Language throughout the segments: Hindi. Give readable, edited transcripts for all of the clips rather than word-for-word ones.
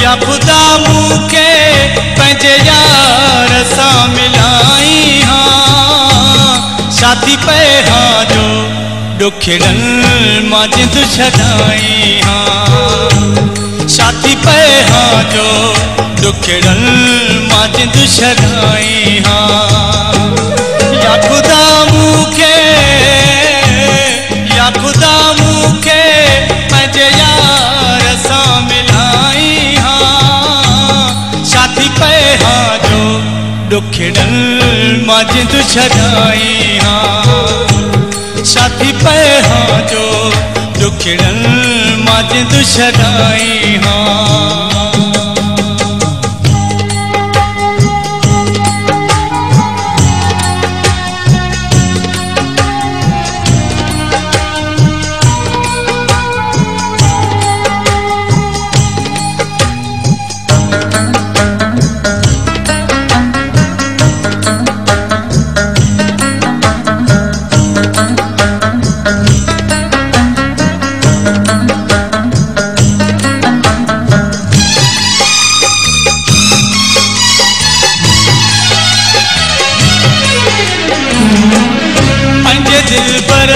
या खुदा मूंखे पंहिंजे यार सां मिलाई हाँ शादी पे हाँ जो ॾुखिड़न मां जिंद छॾाई हाँ शादी पे हाँ जो ॾुखिड़न मां जिंद छॾाई हाँ या खुदा मूंखे पंहिंजे यार सां मिलाई हाँ शादी पे हाँ जो ॾुखिड़न मां जिंद छॾाई हाँ शादी पे हाँ जो ॾुखिड़न मां जिंद छॾाई हाँ दिल पर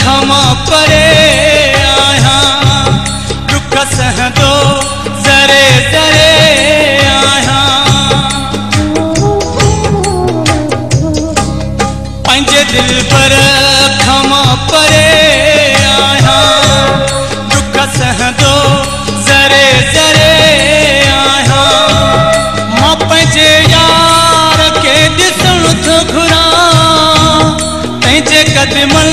खमा परे आया दुख सहंदो ज़रे ज़रे आया पंहिंजे दिल पर खमा परे आया दुख सहंदो ज़रे ज़रे आया मां पंहिंजे यार खे ॾिसण थो घुरां कदमन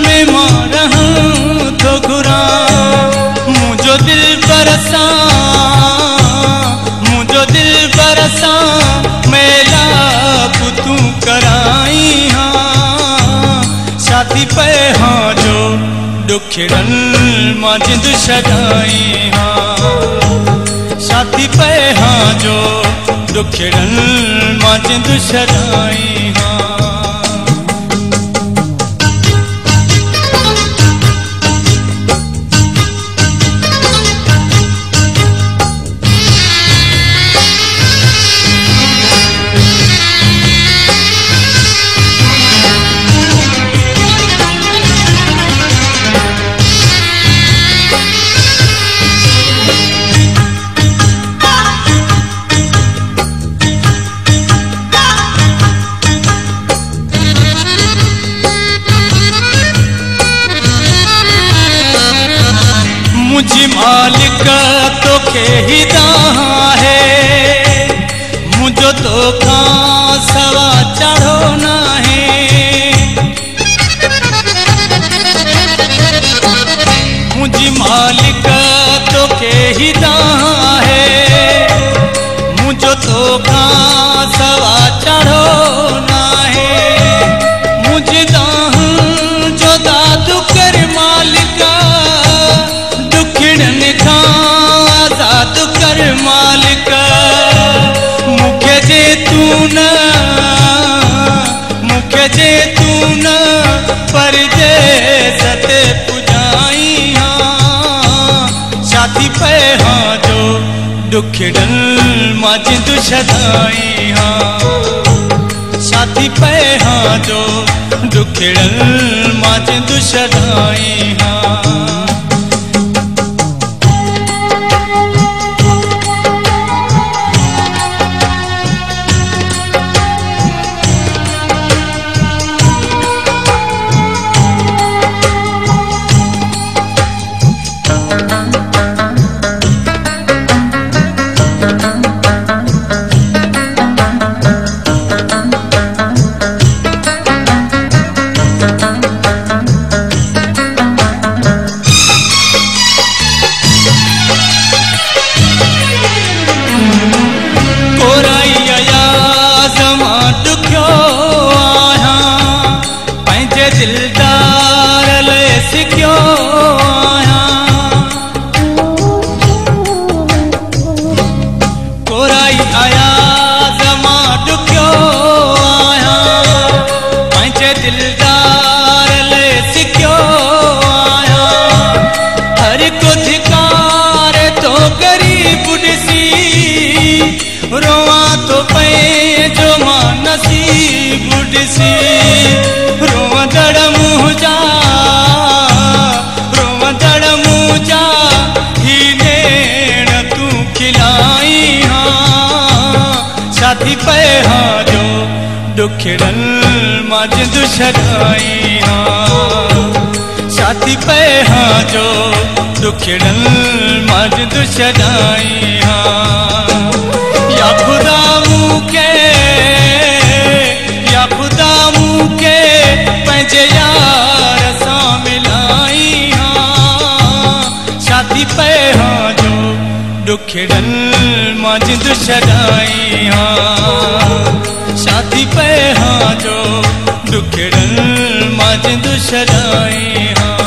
में मां रहूं तो घुरां मुझो दिल बरसां मेला तूं कराई हाँ शादी पे हाँ जो ॾुखिड़न मां जिंद छॾाई हाँ शादी पे हाँ जो ॾुखिड़न मां जिंद छॾाई हाँ मुझी मालिक तोखे ही दाहा है मुझो तो खां सवा चढ़ो न है मुझी मालिक तोखे ही दाहा है मुझो तो खां सवा चढ़ो न है मुझे दाह जो दादू कर मालिका आजाद कर मालिक मुखे जे तू न परदेस ते पुजाई हाँ शादी पे हाँ जो ॾुखिड़न मां जिंद छॾाई हाँ शादी पे हाँ जो ॾुखिड़न मां जिंद छॾाई हाँ तो पे जो मां नसीब ॾिसी रोवंदड़ मुंहिंजा ही नेण तूं खिलाई हाँ साथी पे हाँ जो दुखड़न मां जिंद छॾाई हाँ साथी पे हाँ जो दुखड़न मां जिंद छॾाई हाँ या खुदा मूंखे पंहिंजे यार सां मिलाई हाँ साथी पे हाँ जो दुखड़न मां जिंद छॾाई हाँ साथी पे हाँ जो दुखड़न मां जिंद छॾाई हाँ।